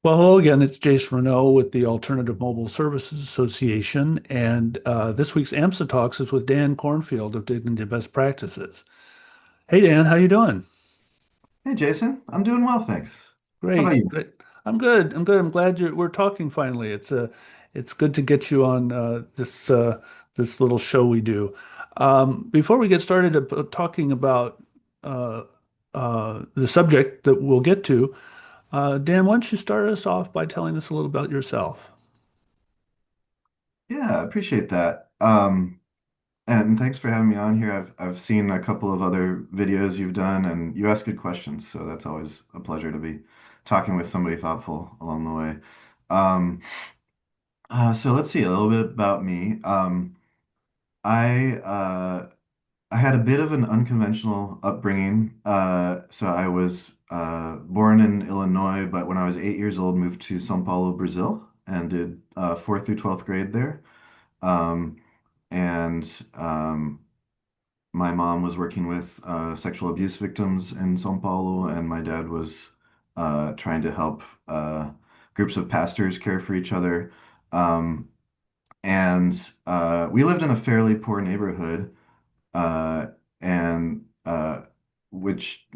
Well, hello again. It's Jason Renault with the Alternative Mobile Services Association, and this week's AMSA Talks is with Dan Kornfield of Dignity Best Practices. Hey, Dan, how you doing? Hey Jason, I'm doing well, thanks. How about Great, you? great. I'm good. I'm good. I'm glad we're talking finally. It's good to get you on this little show we do. Before we get started talking about uh, the subject that we'll get to, Dan, why don't you start us off by telling us a little about yourself? Yeah, I appreciate that. And thanks for having me on here. I've seen a couple of other videos you've done, and you ask good questions, so that's always a pleasure to be talking with somebody thoughtful along the way. Um, so let's see a little bit about me. I I had a bit of an unconventional upbringing. So I was born in Illinois, but when I was 8 years old, moved to São Paulo, Brazil, and did fourth through 12th grade there. Um, and My mom was working with sexual abuse victims in São Paulo, and my dad was trying to help groups of pastors care for each other. Um, and we lived in a fairly poor neighborhood uh, and which,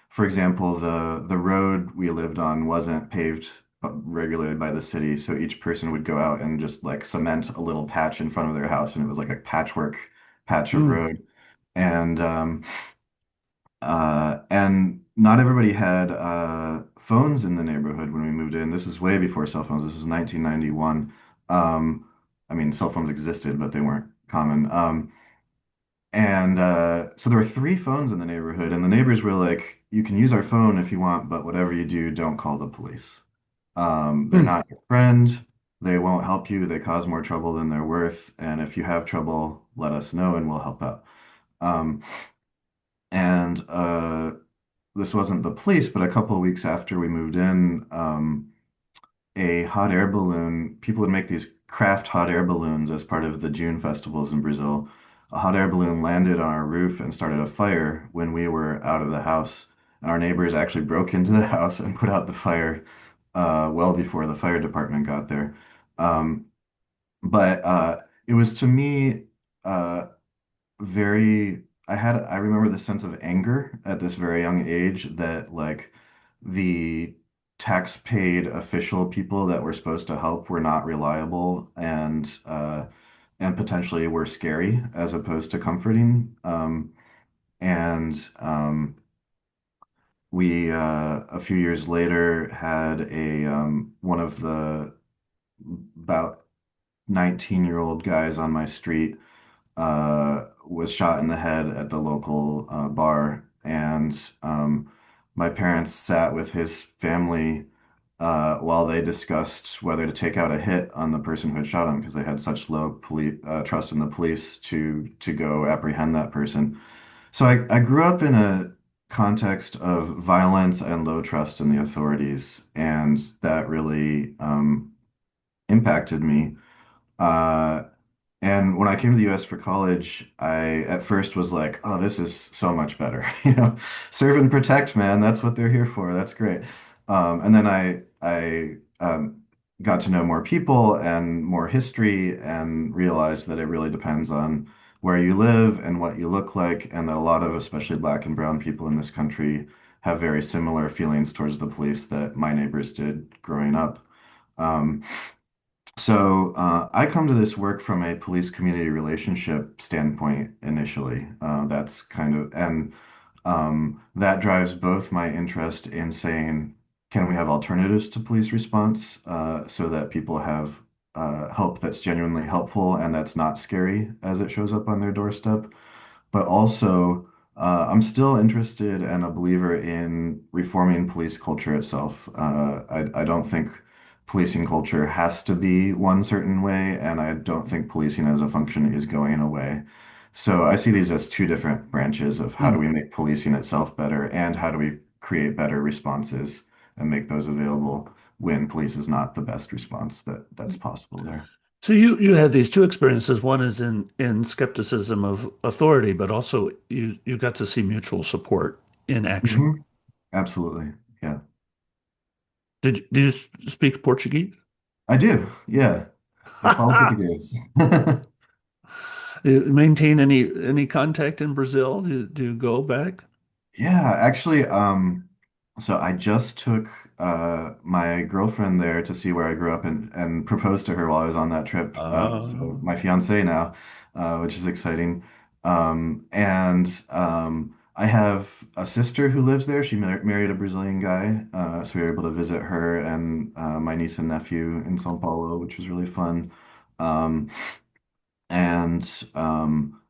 for example, the road we lived on wasn't paved regularly by the city, so each person would go out and just like cement a little patch in front of their house, and it was like a patchwork patch of Hmm. road. And and not everybody had phones in the neighborhood when we moved in. This was way before cell phones. This was 1991. Um, I mean, cell phones existed, but they weren't common. And so there were three phones in the neighborhood, and the neighbors were like, "You can use our phone if you want, but whatever you do, don't call the police. They're Hmm. not your friend. They won't help you. They cause more trouble than they're worth. And if you have trouble, let us know and we'll help out." Um, and this wasn't the police, but a couple of weeks after we moved in, a hot air balloon. People would make these craft hot air balloons as part of the June festivals in Brazil. A hot air balloon landed on our roof and started a fire when we were out of the house. And our neighbors actually broke into the house and put out the fire well before the fire department got there. Um, but it was to me uh, I remember the sense of anger at this very young age that like the tax paid official people that were supposed to help were not reliable and potentially were scary as opposed to comforting. And we a few years later had a one of the about 19-year-old guys on my street was shot in the head at the local bar, and my parents sat with his family while they discussed whether to take out a hit on the person who had shot him because they had such low police trust in the police to go apprehend that person. So I grew up in a context of violence and low trust in the authorities, and that really impacted me. Uh, and when I came to the US for college, I at first was like, oh, this is so much better. Serve and protect, man. That's what they're here for. That's great. And then I got to know more people and more history and realized that it really depends on where you live and what you look like, and that a lot of, especially Black and brown people in this country, have very similar feelings towards the police that my neighbors did growing up. Um, so I come to this work from a police community relationship standpoint initially. That's kind of, and that drives both my interest in saying, can we have alternatives to police response so that people have help that's genuinely helpful and that's not scary as it shows up on their doorstep? But also, I'm still interested and a believer in reforming police culture itself. I don't think policing culture has to be one certain way, and I don't think policing as a function is going away. So I see these as two different branches of how do Hmm. we make policing itself better and how do we create better responses and make those available when police is not the best response that's possible there. So you had these two experiences. One is in skepticism of authority, but also you got to see mutual support in action. Hmm. Absolutely. Yeah. Did you speak Portuguese? I do, yeah. Eu falo português. Maintain any contact in Brazil? Do you go back? Yeah, actually, so I just took my girlfriend there to see where I grew up and proposed to her while I was on that trip. So Uh, my fiance now, which is exciting. And I have a sister who lives there. She married a Brazilian guy, so we were able to visit her and my niece and nephew in São Paulo, which was really fun. Um, and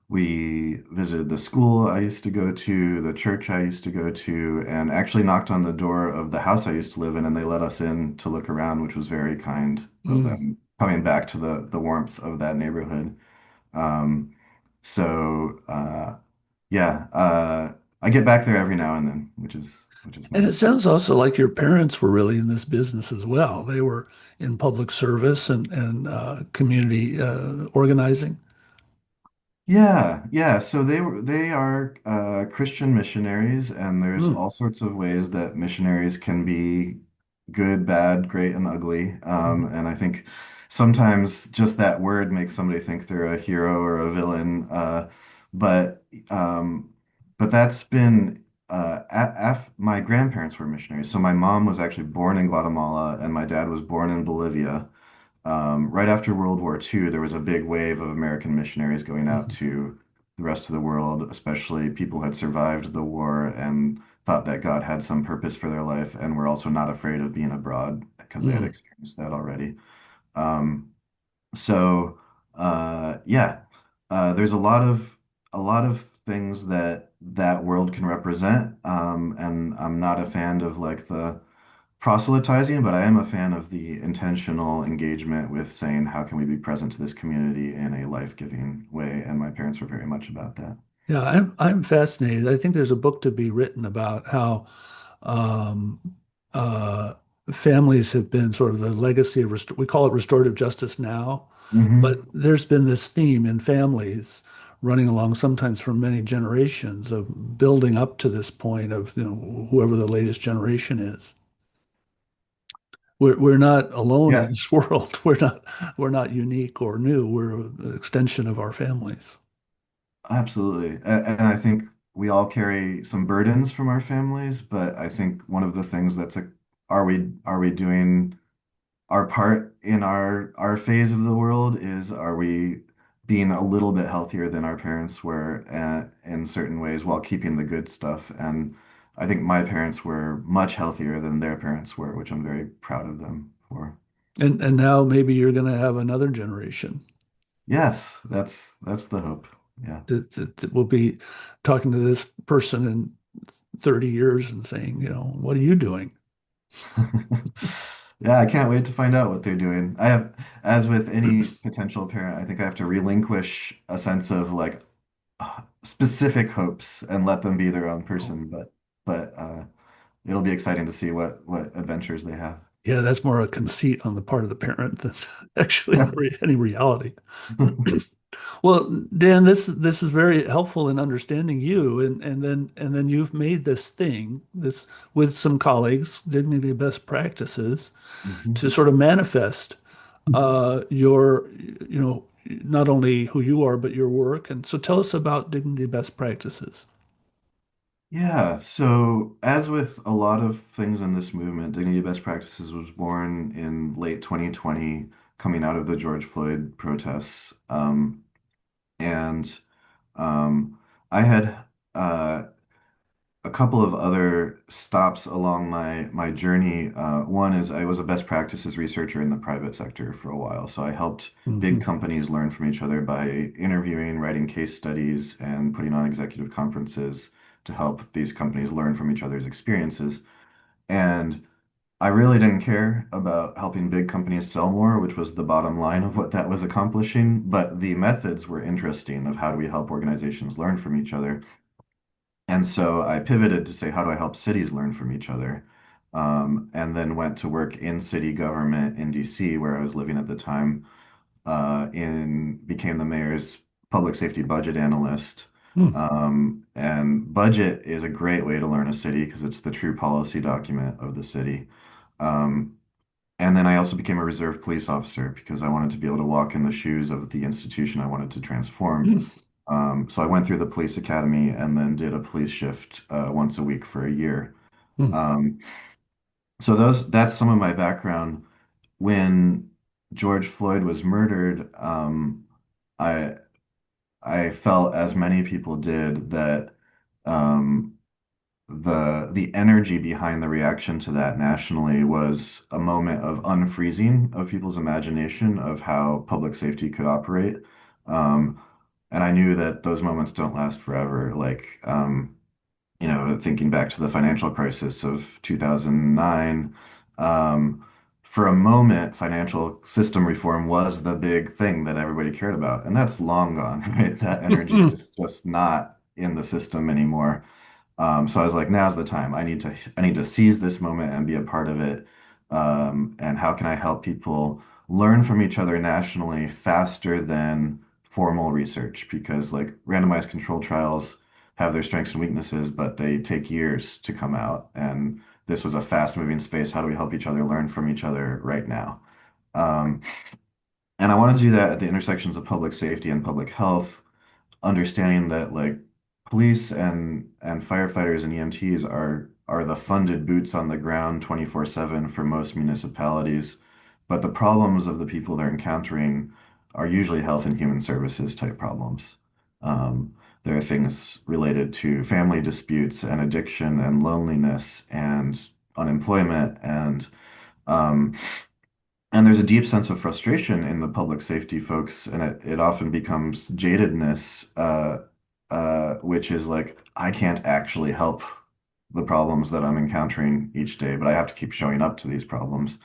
we visited the school I used to go to, the church I used to go to, and actually knocked on the door of the house I used to live in, and they let us in to look around, which was very kind of mm. them, coming back to the warmth of that neighborhood. Um, so yeah, I get back there every now and then, which is And nice. it sounds also like your parents were really in this business as well. They were in public service and community organizing. Yeah, yeah. So they are Christian missionaries, and there's Mm. all sorts of ways that missionaries can be good, bad, great, and ugly. And I think sometimes just that word makes somebody think they're a hero or a villain. But um, but that's been my grandparents were missionaries. So my mom was actually born in Guatemala, and my dad was born in Bolivia. Right after World War II, there was a big wave of American missionaries going out Mhm. to the rest of the world, especially people who had survived the war and thought that God had some purpose for their life and were also not afraid of being abroad because they had Mm. experienced that already. Um, so, there's a lot of things that that world can represent, and I'm not a fan of like the proselytizing, but I am a fan of the intentional engagement with saying, how can we be present to this community in a life-giving way? And my parents were very much about that. Yeah, I'm fascinated. I think there's a book to be written about how um, uh, families have been sort of the legacy of we call it restorative justice now, but Hmm. there's been this theme in families running along sometimes for many generations of building up to this point of whoever the latest generation is. We're not alone in Yeah, this world. We're not unique or new. We're an extension of our families. absolutely. And I think we all carry some burdens from our families, but I think one of the things that's are we doing our part in our phase of the world is are we being a little bit healthier than our parents were in certain ways while keeping the good stuff. And I think my parents were much healthier than their parents were, which I'm very proud of them for. And now maybe you're going to have another generation Yes, that's the hope. Yeah. that will be talking to this person in 30 years and saying, what are you doing? Yeah, I can't wait to find out what they're doing. As with any potential parent, I think I have to relinquish a sense of like specific hopes and let them be their own person. But it'll be exciting to see what adventures they have. Yeah, that's more a conceit on the part of the parent than actually any reality. Well, Dan, this is very helpful in understanding you, and then you've made this thing this with some colleagues, Dignity Best Practices, Mhm. to sort of manifest your, not only who you are but your work. And so, tell us about Dignity Best Practices. Yeah, so as with a lot of things in this movement, Dignity Best Practices was born in late 2020, coming out of the George Floyd protests. And um, I had uh, a couple of other stops along my journey. One is I was a best practices researcher in the private sector for a while, so I helped big Hmm. companies learn from each other by interviewing, writing case studies, and putting on executive conferences to help these companies learn from each other's experiences. And I really didn't care about helping big companies sell more, which was the bottom line of what that was accomplishing, but the methods were interesting of how do we help organizations learn from each other. And so I pivoted to say, how do I help cities learn from each other? And then went to work in city government in DC, where I was living at the time, became the mayor's public safety budget analyst. Hmm. And budget is a great way to learn a city because it's the true policy document of the city. Um, and then I also became a reserve police officer because I wanted to be able to walk in the shoes of the institution I wanted to transform. So I went through the police academy and then did a police shift once a week for a year. Um, so that's some of my background. When George Floyd was murdered, I I felt, as many people did, that um, the energy behind the reaction to that nationally was a moment of unfreezing of people's imagination of how public safety could operate. Um, and I knew that those moments don't last forever. Thinking back to the financial crisis of 2009, um, for a moment, financial system reform was the big thing that everybody cared about. And that's long gone, right? That energy Mm. is just not in the system anymore. So I was like, now's the time. I need to seize this moment and be a part of it. And how can I help people learn from each other nationally faster than formal research? Because like randomized control trials have their strengths and weaknesses, but they take years to come out. And this was a fast-moving space. How do we help each other learn from each other right now? Um, and I want to do that at the intersections of public safety and public health, understanding that like police and firefighters and EMTs are the funded boots on the ground 24/7 for most municipalities, but the problems of the people they're encountering are usually health and human services type problems. There are things related to family disputes and addiction and loneliness and unemployment um, and there's a deep sense of frustration in the public safety folks, and it often becomes jadedness, which is like, I can't actually help the problems that I'm encountering each day, but I have to keep showing up to these problems.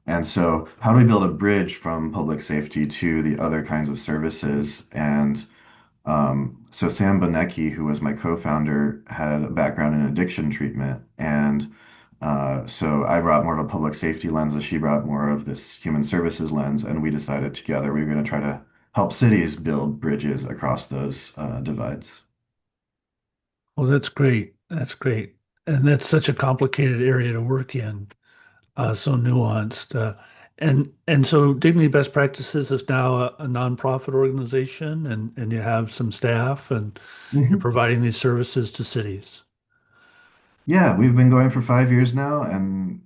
And so, how do we build a bridge from public safety to the other kinds of services? And so Sam Bonecki, who was my co-founder, had a background in addiction treatment, and so I brought more of a public safety lens, and she brought more of this human services lens, and we decided together we were going to try to help cities build bridges across those divides. Well, that's great. That's great. And that's such a complicated area to work in, so nuanced. And so Dignity Best Practices is now a nonprofit organization, and you have some staff, and you're Mhm. providing these services to cities. Yeah, we've been going for 5 years now, and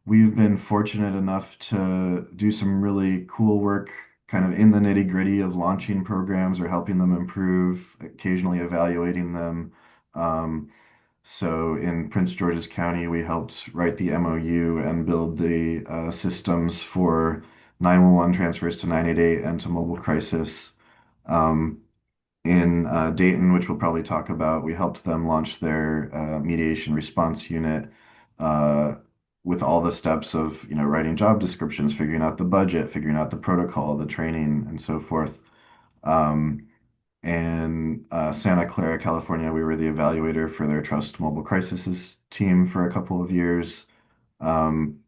we've been fortunate enough to do some really cool work kind of in the nitty-gritty of launching programs or helping them improve, occasionally evaluating them. Um, so in Prince George's County, we helped write the MOU and build the systems for 911 transfers to 988 and to mobile crisis. Um, in Dayton, which we'll probably talk about, we helped them launch their mediation response unit uh, with all the steps of, writing job descriptions, figuring out the budget, figuring out the protocol, the training, and so forth. Um, and Santa Clara, California, we were the evaluator for their Trust Mobile Crisis team for a couple of years. Um,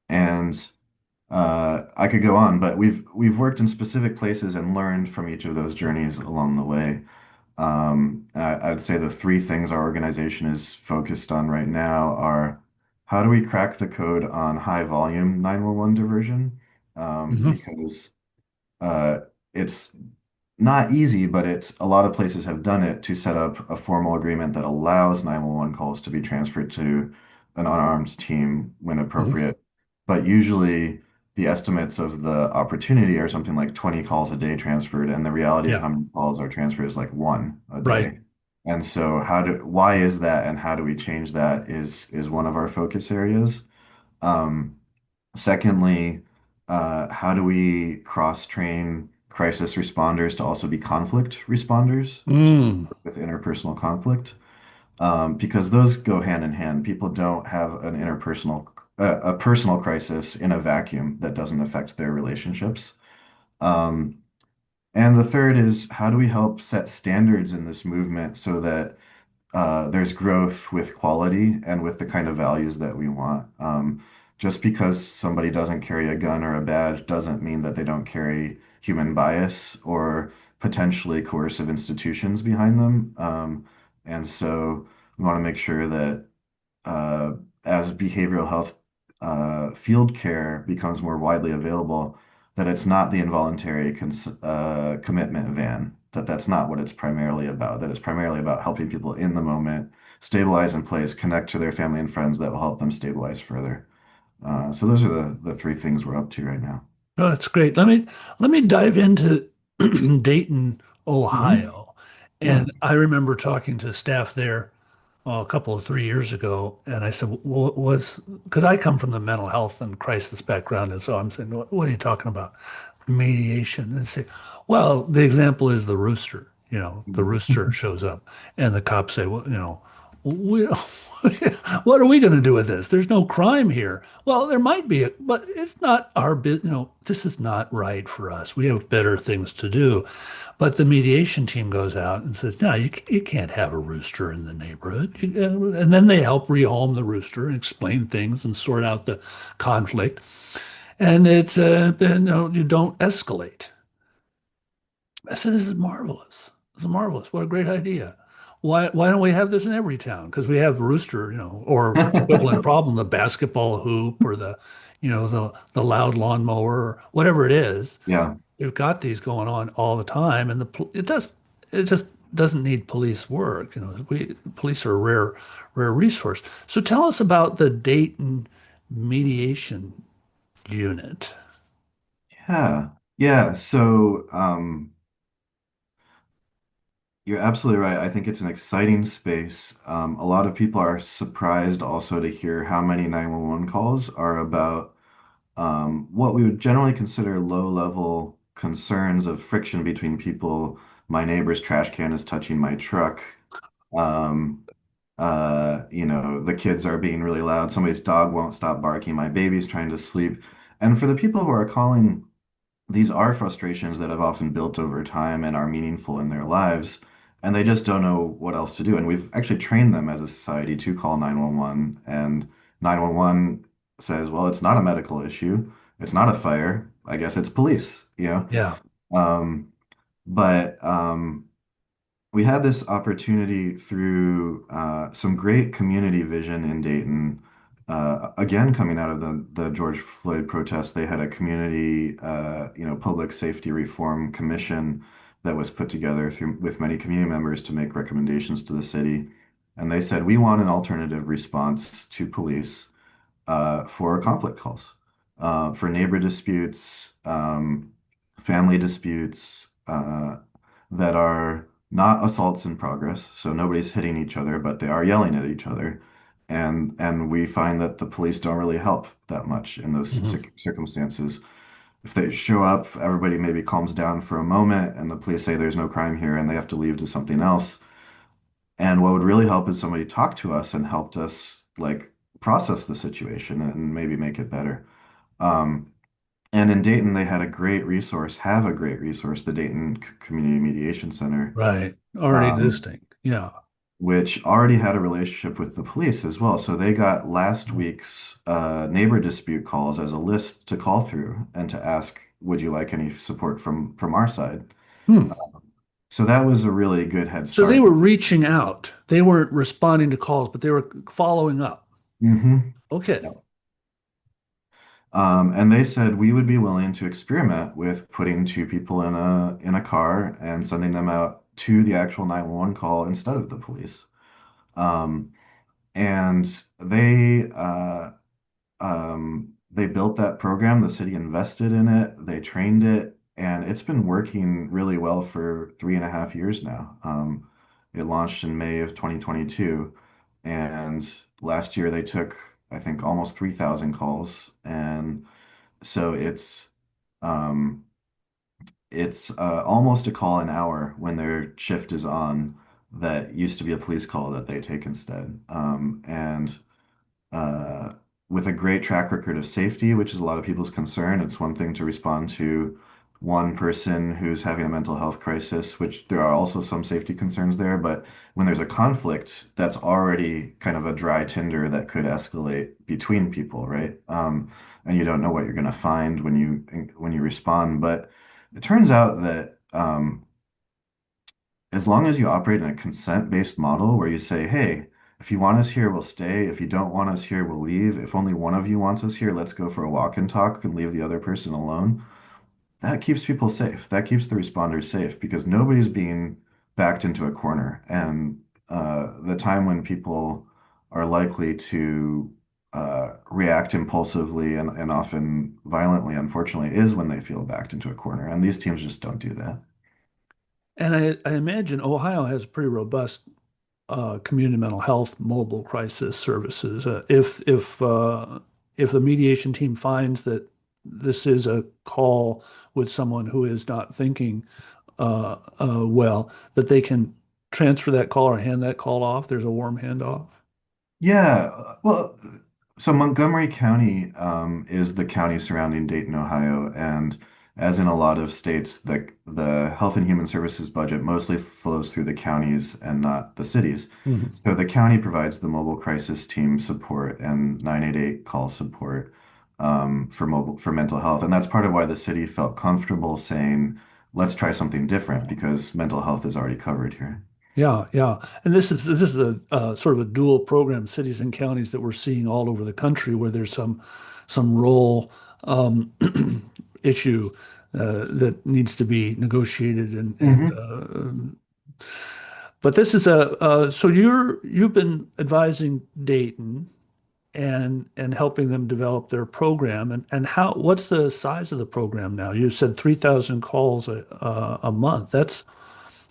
and I could go on, but we've worked in specific places and learned from each of those journeys along the way. I'd say the three things our organization is focused on right now are how do we crack the code on high volume 911 diversion? Hmm. Because uh, it's not easy, but it's a lot of places have done it to set up a formal agreement that allows 911 calls to be transferred to an unarmed team when Hmm. appropriate. But usually the estimates of the opportunity are something like 20 calls a day transferred, and the reality of Yeah, how many calls are transferred is like one a right. day. And so why is that and how do we change that is one of our focus areas. Um, Secondly, how do we cross-train crisis responders to also be conflict responders to Mm. work with interpersonal conflict? Because those go hand in hand. People don't have a personal crisis in a vacuum that doesn't affect their relationships. Um, and the third is how do we help set standards in this movement so that there's growth with quality and with the kind of values that we want. Just because somebody doesn't carry a gun or a badge doesn't mean that they don't carry human bias or potentially coercive institutions behind them. And so we want to make sure that uh, as behavioral health field care becomes more widely available, that it's not the involuntary commitment van, that's not what it's primarily about, that it's primarily about helping people in the moment stabilize in place, connect to their family and friends that will help them stabilize further. So those are the three things we're up to right now. Oh, that's great. Let me dive into Dayton, Hmm. Ohio. Yeah. And I remember talking to staff there a couple of 3 years ago, and I said, "What was?" Because I come from the mental health and crisis background, and so I'm saying, "What are you talking about? Mediation?" And they say, "Well, the example is the rooster. The rooster shows up, and the cops say, well, we." What are we going to do with this? There's no crime here. Well, there might be, but it's not our business. This is not right for us. We have better things to do. But the mediation team goes out and says, no, you can't have a rooster in the neighborhood. And then they help rehome the rooster and explain things and sort out the conflict. And you don't escalate. I said, this is marvelous. This is marvelous. What a great idea. Why don't we have this in every town? Because we have rooster, or equivalent problem, the basketball hoop or the loud lawnmower or whatever it is. Yeah. We've got these going on all the time, and it just doesn't need police work. Police are a rare resource. So tell us about the Dayton mediation unit. Yeah. Yeah. So, you're absolutely right. I think it's an exciting space. A lot of people are surprised also to hear how many 911 calls are about what we would generally consider low-level concerns of friction between people. My neighbor's trash can is touching my truck. Um, the kids are being really loud. Somebody's dog won't stop barking. My baby's trying to sleep. And for the people who are calling, these are frustrations that have often built over time and are meaningful in their lives, and they just don't know what else to do. And we've actually trained them as a society to call 911, and 911 says, well, it's not a medical issue. It's not a fire. I guess it's police, you know? Yeah, But we had this opportunity through some great community vision in Dayton. Again, coming out of the George Floyd protests, they had a community, public safety reform commission that was put together with many community members to make recommendations to the city. And they said, we want an alternative response to police for conflict calls, for neighbor disputes, family disputes that are not assaults in progress. So nobody's hitting each other, but they are yelling at each other. And we find that the police don't really help that much in those hmm circumstances. If they show up, everybody maybe calms down for a moment, and the police say there's no crime here, and they have to leave to something else. And what would really help is somebody talk to us and helped us like process the situation and maybe make it better. Um, and in Dayton, they had a great resource, have a great resource, the Dayton Community Mediation Center, right. Already um, existing. Yeah. which already had a relationship with the police as well. So they got last week's neighbor dispute calls as a list to call through and to ask, would you like any support from our side? Hmm. So that was a really good head So they start. were reaching out. They weren't responding to calls, but they were following up. Hmm. Okay. And they said we would be willing to experiment with putting two people in a car and sending them out to the actual 911 call instead of the police. Um, and they built that program. The city invested in it. They trained it, and it's been working really well for 3.5 years now. It launched in May of 2022, and last year they took, I think, almost 3,000 calls, and so um, it's almost a call an hour when their shift is on. That used to be a police call that they take instead. And uh, with a great track record of safety, which is a lot of people's concern. It's one thing to respond to one person who's having a mental health crisis, which there are also some safety concerns there. But when there's a conflict, that's already kind of a dry tinder that could escalate between people, right? And you don't know what you're going to find when you respond. But it turns out that as long as you operate in a consent-based model where you say, hey, If you want us here, we'll stay. If you don't want us here, we'll leave. If only one of you wants us here, let's go for a walk and talk and leave the other person alone. That keeps people safe. That keeps the responders safe because nobody's being backed into a corner. And the time when people are likely to react impulsively and often violently, unfortunately, is when they feel backed into a corner. And these teams just don't do that. And I imagine Ohio has pretty robust community mental health mobile crisis services. If the mediation team finds that this is a call with someone who is not thinking well, that they can transfer that call or hand that call off. There's a warm handoff. Yeah, well, so Montgomery County is the county surrounding Dayton, Ohio, and as in a lot of states, the Health and Human Services budget mostly flows through the counties and not the cities. Mhm. So the county provides the mobile crisis team support and 988 call support for mental health, and that's part of why the city felt comfortable saying, "Let's try something different," because mental health is already covered here. Yeah, yeah. And this is a sort of a dual program, cities and counties that we're seeing all over the country where there's some role um, issue that needs to be negotiated Hmm. but this is a so you've been advising Dayton and helping them develop their program and how what's the size of the program now? You said 3,000 calls a month.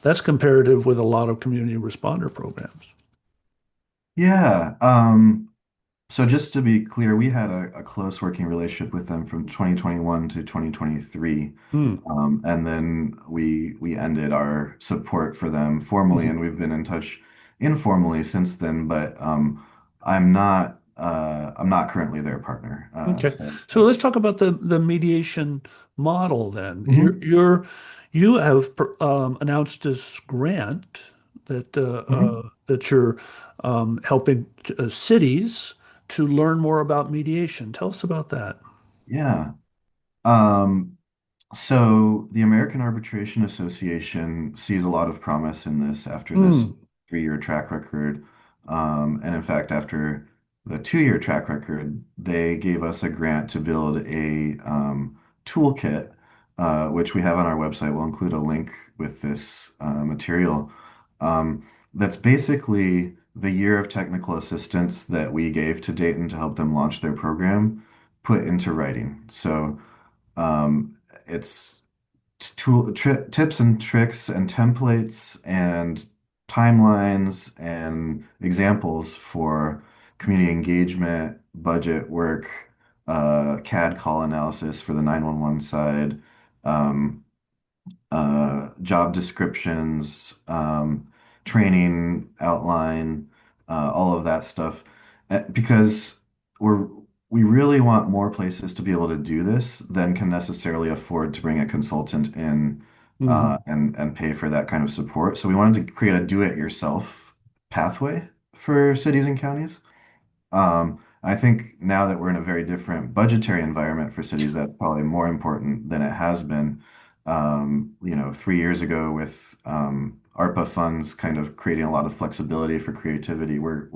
That's comparative with a lot of community responder programs. Yeah. So just to be clear, we had a close working relationship with them from 2021 to 2023. Hmm. And then we ended our support for them formally, Mhm. and we've been in touch informally since then. But I'm not currently their partner. Okay. So let's talk about the mediation model then. Mhm. You have announced this grant Mhm. that you're helping cities to learn more about mediation. Tell us about that. Yeah. Um, So the American Arbitration Association sees a lot of promise in this after this Hmm. 3-year track record. And in fact, after the 2-year track record, they gave us a grant to build a toolkit, which we have on our website. We'll include a link with this material. That's basically the year of technical assistance that we gave to Dayton to help them launch their program put into writing. So it's tips and tricks and templates and timelines and examples for community engagement, budget work, CAD call analysis for the 911 side, um, job descriptions, training outline, all of that stuff. Because we're we really want more places to be able to do this than can necessarily afford to bring a consultant in Hmm. and pay for that kind of support. So we wanted to create a do-it-yourself pathway for cities and counties. I think now that we're in a very different budgetary environment for cities, that's probably more important than it has been. 3 years ago with ARPA funds kind of creating a lot of flexibility for creativity. We're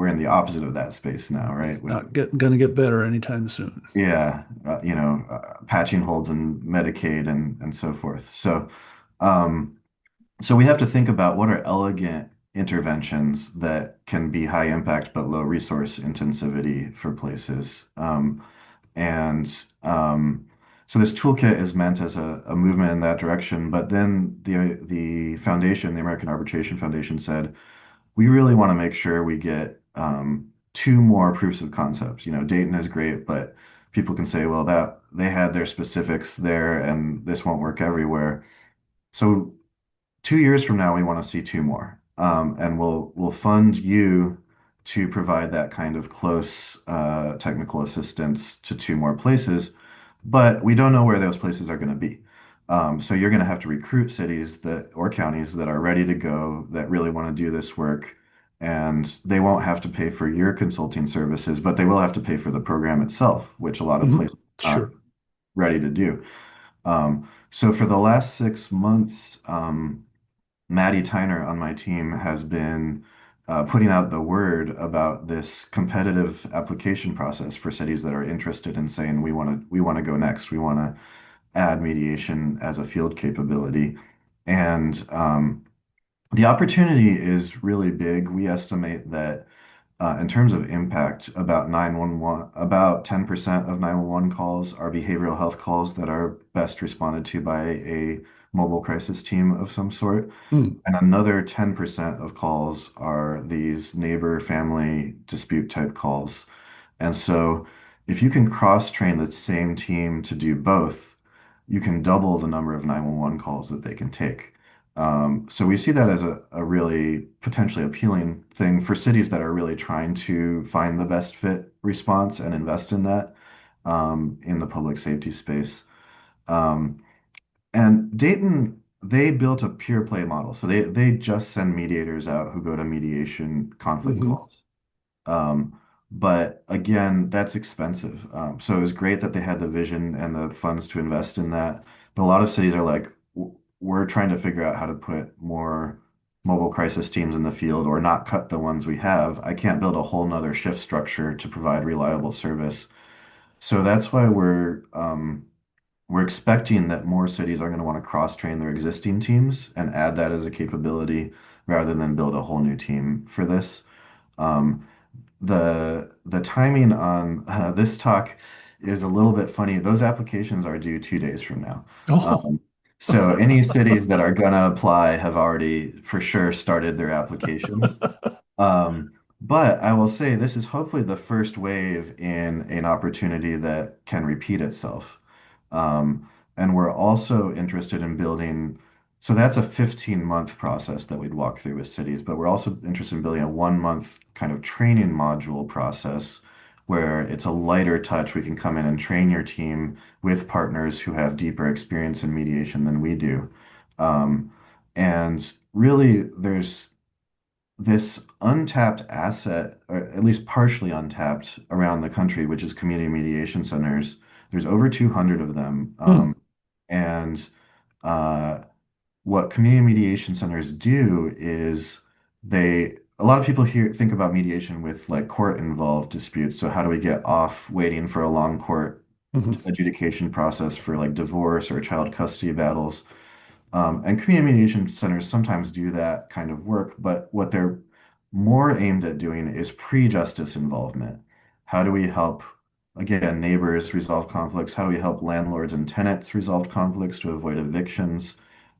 in the opposite of that space now, right? It's not going to get better anytime soon. Yeah, patching holds in Medicaid and so forth. Um, so we have to think about what are elegant interventions that can be high impact but low resource intensivity for places. And so this toolkit is meant as a movement in that direction. But then the foundation, the American Arbitration Foundation, said we really want to make sure we get two more proofs of concepts. Dayton is great, but people can say, well, that they had their specifics there, and this won't work everywhere. So 2 years from now, we want to see two more, and we'll fund you to provide that kind of close technical assistance to two more places, but we don't know where those places are going to be. So you're going to have to recruit cities that or counties that are ready to go, that really want to do this work, and they won't have to pay for your consulting services, but they will have to pay for the program itself, which a lot of Mhm. places are not Sure. ready to do. So for the last 6 months, Maddie Tyner on my team has been putting out the word about this competitive application process for cities that are interested in saying we want to go next. We want to add mediation as a field capability. And the opportunity is really big. We estimate that in terms of impact, about 10% of 911 calls are behavioral health calls that are best responded to by a mobile crisis team of some sort. Mm. And another 10% of calls are these neighbor family dispute type calls. And so if you can cross-train the same team to do both, you can double the number of 911 calls that they can take. So we see that as a really potentially appealing thing for cities that are really trying to find the best fit response and invest in that in the public safety space. Um, and Dayton, they built a pure play model. So they just send mediators out who go to mediation conflict Hmm. calls. Um, but again, that's expensive. So it was great that they had the vision and the funds to invest in that. But a lot of cities are like, We're trying to figure out how to put more mobile crisis teams in the field or not cut the ones we have. I can't build a whole nother shift structure to provide reliable service. So that's why we're expecting that more cities are going to want to cross-train their existing teams and add that as a capability rather than build a whole new team for this. Um, the timing on this talk is a little bit funny. Those applications are due 2 days from now. Oh. Um, so any cities that are gonna apply have already for sure started their applications. But I will say this is hopefully the first wave in an opportunity that can repeat itself. Um, and we're also interested in building, so that's a 15-month process that we'd walk through with cities, but we're also interested in building a 1 month kind of training module process where it's a lighter touch. We can come in and train your team with partners who have deeper experience in mediation than we do. Um, and really, there's this untapped asset, or at least partially untapped around the country, which is community mediation centers. There's over 200 of them. Hmm. And uh, what community mediation centers do is a lot of people here think about mediation with like court involved disputes. So how do we get off waiting for a long court Hmm. adjudication process for like divorce or child custody battles? And community mediation centers sometimes do that kind of work, but what they're more aimed at doing is pre-justice involvement. How do we help, again, neighbors resolve conflicts? How do we help landlords and tenants resolve conflicts to avoid evictions?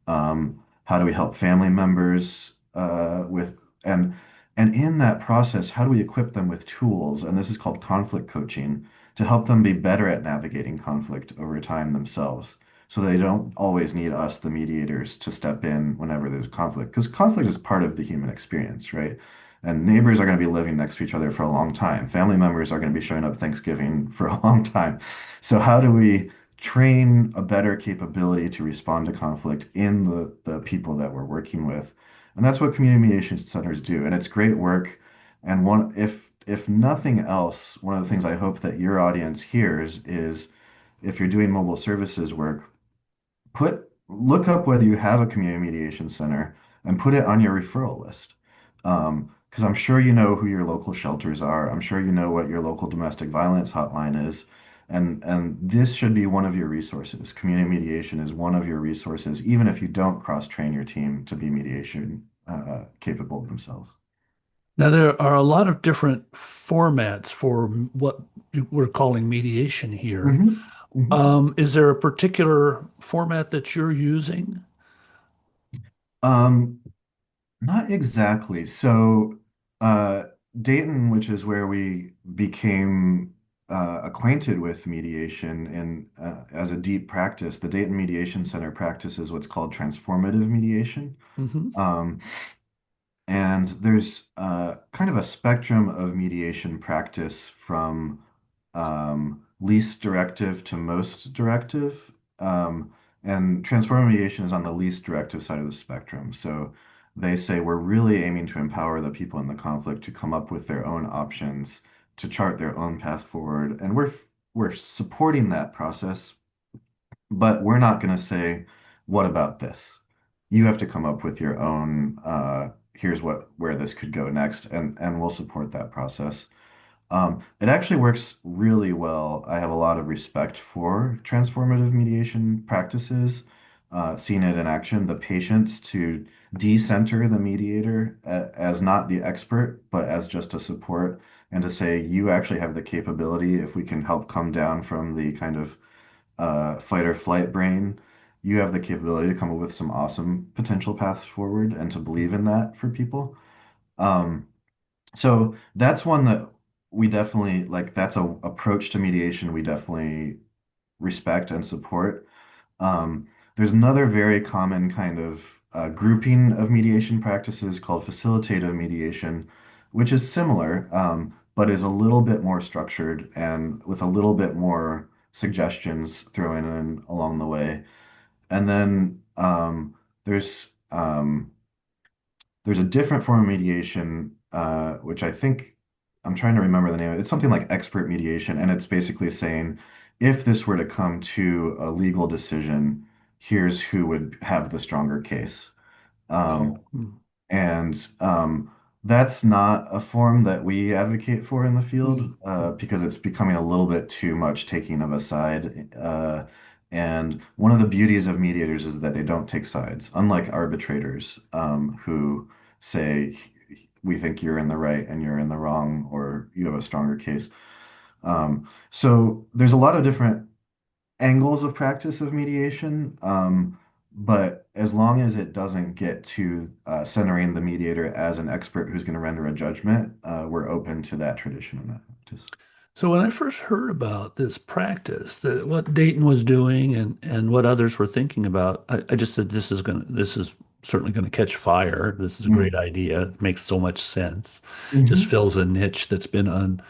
How do we help family members and and in that process, how do we equip them with tools? And this is called conflict coaching to help them be better at navigating conflict over time themselves so they don't always need us, the mediators, to step in whenever there's conflict. Because conflict is part of the human experience, right? And neighbors are going to be living next to each other for a long time. Family members are going to be showing up Thanksgiving for a long time. So how do we train a better capability to respond to conflict in the people that we're working with? And that's what community mediation centers do. And it's great work. And if nothing else, one of the things I hope that your audience hears is if you're doing mobile services work, look up whether you have a community mediation center and put it on your referral list. Because I'm sure you know who your local shelters are. I'm sure you know what your local domestic violence hotline is. And this should be one of your resources. Community mediation is one of your resources, even if you don't cross-train your team to be mediation capable themselves. Now, there are a lot of different formats for what we're calling mediation here. Hmm. Hmm. Is there a particular format that you're using? Um, Not exactly. So, uh, Dayton, which is where we became acquainted with mediation and as a deep practice, the Dayton Mediation Center practices what's called transformative mediation. Hmm. Um, and there's kind of a spectrum of mediation practice from least directive to most directive. And transformative mediation is on the least directive side of the spectrum. So they say we're really aiming to empower the people in the conflict to come up with their own options, to chart their own path forward. And we're supporting that process, but we're not going to say, what about this? You have to come up with your own here's what where this could go next, and we'll support that process. It actually works really well. I have a lot of respect for transformative mediation practices, seeing it in action, the patience to decenter the mediator as not the expert, but as just a support, and to say, you actually have the capability, if we can help come down from the kind of fight or flight brain, you have the capability to come up with some awesome potential paths forward and to believe in that for people. Um, so that's one that we definitely like. That's a approach to mediation we definitely respect and support. There's another very common kind of grouping of mediation practices called facilitative mediation, which is similar, but is a little bit more structured and with a little bit more suggestions thrown in along the way. And then there's there's a different form of mediation, which I think I'm trying to remember the name of it. It's something like expert mediation, and it's basically saying if this were to come to a legal decision, here's who would have the stronger case. Um, Oh, mm, and that's not a form that we advocate for in the field mm, because it's becoming a little bit too much taking of a side. And one of the beauties of mediators is that they don't take sides, unlike arbitrators who say, we think you're in the right and you're in the wrong, or you have a stronger case. So there's a lot of different angles of practice of mediation. But as long as it doesn't get to centering the mediator as an expert who's going to render a judgment, we're open to that tradition and that practice. So when I first heard about this practice, that what Dayton was doing and what others were thinking about, I just said this is certainly gonna catch fire. This is a great Mm. idea. It makes so much sense. Just Hmm. fills a niche that's been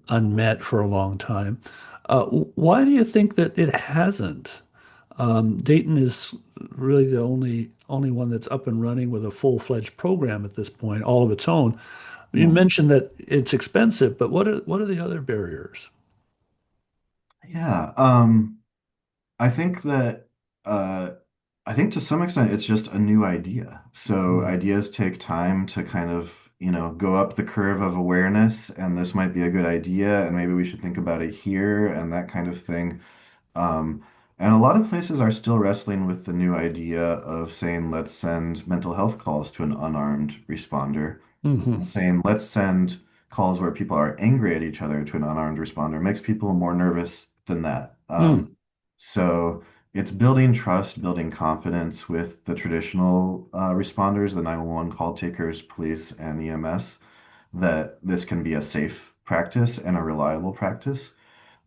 unmet for a long time. Why do you think that it hasn't? Dayton is really the only one that's up and running with a full-fledged program at this point, all of its own. You Yeah. mentioned that it's expensive, but what are the other barriers? Yeah. I think that uh, I think to some extent it's just a new idea. So Mm, ideas take time to kind of, go up the curve of awareness, and this might be a good idea, and maybe we should think about it here and that kind of thing. Um, and a lot of places are still wrestling with the new idea of saying, let's send mental health calls to an unarmed responder, hmm saying, let's send calls where people are angry at each other to an unarmed responder makes people more nervous than that. mm, So it's building trust, building confidence with the traditional responders, the 911 call takers, police, and EMS, that this can be a safe practice and a reliable practice.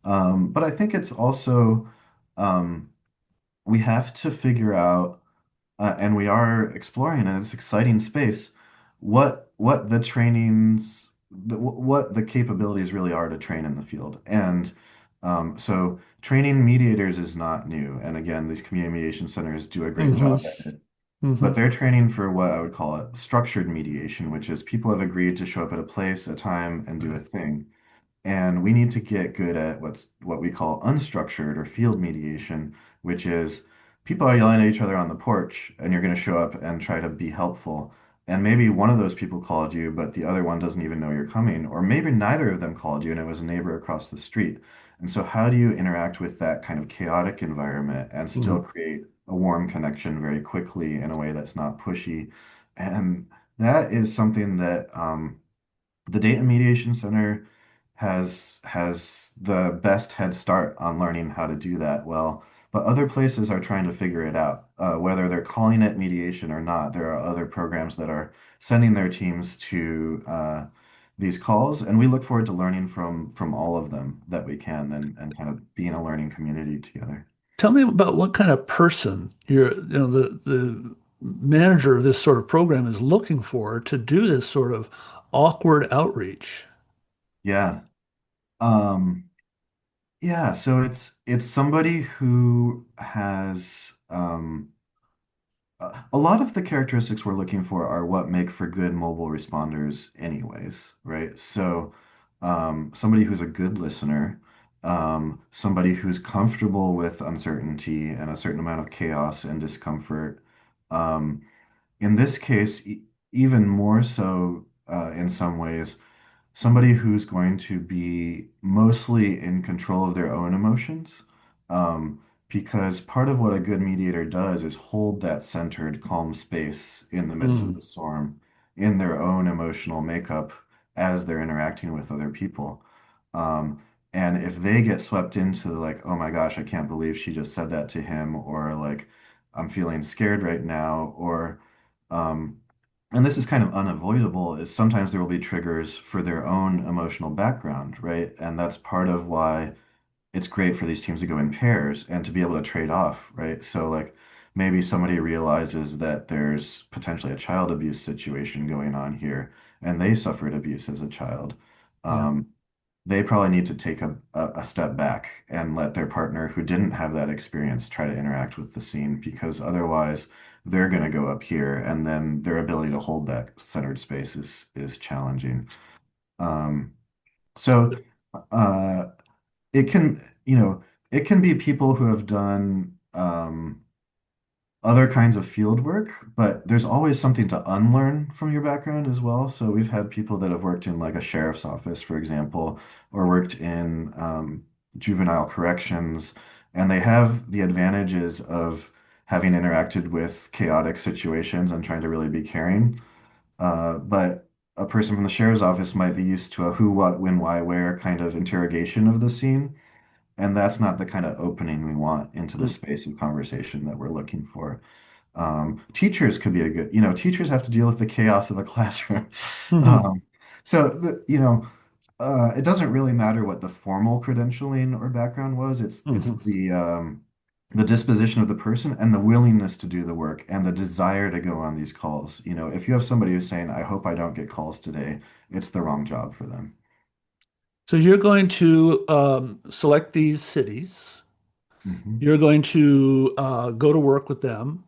But I think it's also um, we have to figure out, and we are exploring in this exciting space, what the trainings, what the capabilities really are to train in the field. And so training mediators is not new. And again, these community mediation centers do a great hmm job at it. hmm But they're training for what I would call it structured mediation, which is people have agreed to show up at a place, a time, and do a thing. And we need to get good at what we call unstructured or field mediation, which is people are yelling at each other on the porch, and you're going to show up and try to be helpful. And maybe one of those people called you, but the other one doesn't even know you're coming. Or maybe neither of them called you and it was a neighbor across the street. And so, how do you interact with that kind of chaotic environment and still hmm create a warm connection very quickly in a way that's not pushy? And that is something that the Data Mediation Center has the best head start on learning how to do that well, but other places are trying to figure it out. Whether they're calling it mediation or not, there are other programs that are sending their teams to these calls, and we look forward to learning from all of them that we can and kind of being a learning community together. Tell me about what kind of person the manager of this sort of program is looking for to do this sort of awkward outreach. Yeah. Um, yeah, so it's somebody who has a lot of the characteristics we're looking for are what make for good mobile responders anyways, right? So, somebody who's a good listener, somebody who's comfortable with uncertainty and a certain amount of chaos and discomfort. Um, in this case, even more so in some ways, somebody who's going to be mostly in control of their own emotions. Um, because part of what a good mediator does is hold that centered, calm space in the midst of Mm, the storm in their own emotional makeup as they're interacting with other people. Um, and if they get swept into like, oh my gosh, I can't believe she just said that to him, or like, I'm feeling scared right now, or um, and this is kind of unavoidable, is sometimes there will be triggers for their own emotional background, right? And that's part of why it's great for these teams to go in pairs and to be able to trade off, right? So like maybe somebody realizes that there's potentially a child abuse situation going on here and they suffered abuse as a child. yeah, Um, they probably need to take a step back and let their partner who didn't have that experience try to interact with the scene because otherwise they're going to go up here and then their ability to hold that centered space is challenging. Um, so uh, it can, it can be people who have done other kinds of field work, but there's always something to unlearn from your background as well. So we've had people that have worked in like a sheriff's office, for example, or worked in juvenile corrections, and they have the advantages of having interacted with chaotic situations and trying to really be caring. But a person from the sheriff's office might be used to a who, what, when, why, where kind of interrogation of the scene. And that's not the kind of opening we want into the mm, space of conversation that we're looking for. Teachers could be a good, teachers have to deal with the chaos of a classroom. mhm, Um, so, it doesn't really matter what the formal credentialing or background was. It's mhm. the disposition of the person and the willingness to do the work and the desire to go on these calls. If you have somebody who's saying, "I hope I don't get calls today," it's the wrong job for them. So you're going to select these cities. Mhm. You're going to go to work with them,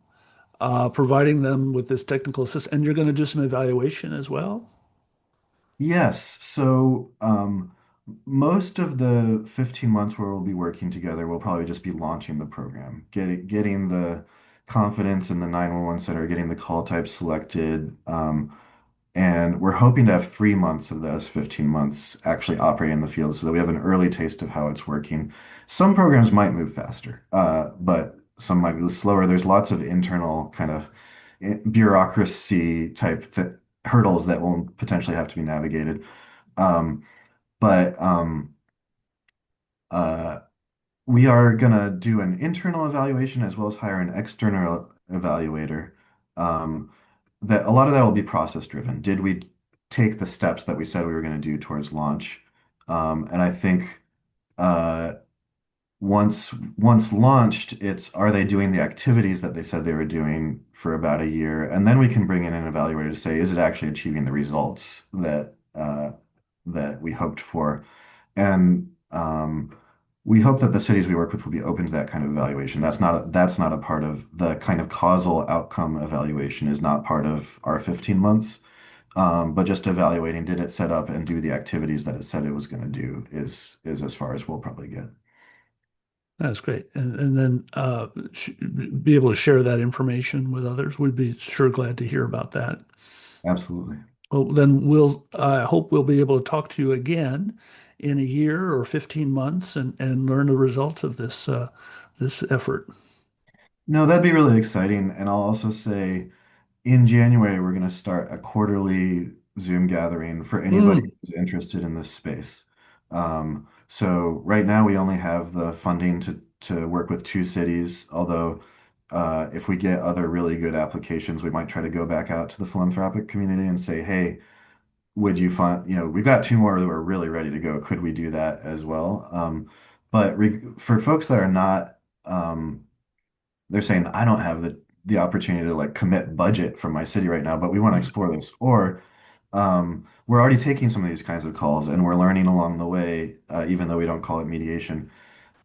providing them with this technical assistance, and you're going to do some evaluation as well. Yes. So, most of the 15 months where we'll be working together, we'll probably just be launching the program, getting the confidence in the 911 center, getting the call type selected. And we're hoping to have 3 months of those 15 months actually operating in the field so that we have an early taste of how it's working. Some programs might move faster, but some might move slower. There's lots of internal kind of bureaucracy type hurdles that will potentially have to be navigated. Um, but uh, we are going to do an internal evaluation as well as hire an external evaluator. Um, that a lot of that will be process driven. Did we take the steps that we said we were going to do towards launch? And I think uh, once launched, it's are they doing the activities that they said they were doing for about a year? And then we can bring in an evaluator to say, is it actually achieving the results that we hoped for? And we hope that the cities we work with will be open to that kind of evaluation. That's not a part of the kind of causal outcome evaluation is not part of our 15 months. But just evaluating, did it set up and do the activities that it said it was going to do is as far as we'll probably get. That's great. And then be able to share that information with others. We'd be sure glad to hear about that. Absolutely. Well, then I hope we'll be able to talk to you again in a year or 15 months and learn the results of this effort. No, that'd be really exciting. And I'll also say in January, we're going to start a quarterly Zoom gathering for anybody Mm, who's interested in this space. So right now we only have the funding to work with 2 cities, although if we get other really good applications, we might try to go back out to the philanthropic community and say, hey, would you find, we've got 2 more that are really ready to go. Could we do that as well? But re for folks that are not, they're saying, I don't have the opportunity to like commit budget from my city right now, but we want to mm. explore this. Or we're already taking some of these kinds of calls and we're learning along the way, even though we don't call it mediation.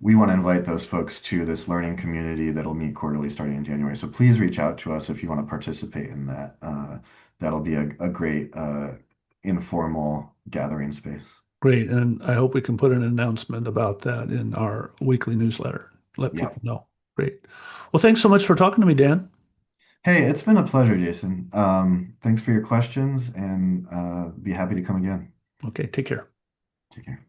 We want to invite those folks to this learning community that'll meet quarterly starting in January. So please reach out to us if you want to participate in that. That'll be a great informal gathering space. Great. And I hope we can put an announcement about that in our weekly newsletter. Let Yeah, people know. Great. Well, thanks so much for talking to me, Dan. Hey, it's been a pleasure, Jason. Thanks for your questions and be happy to come again. Okay, take care. Take care.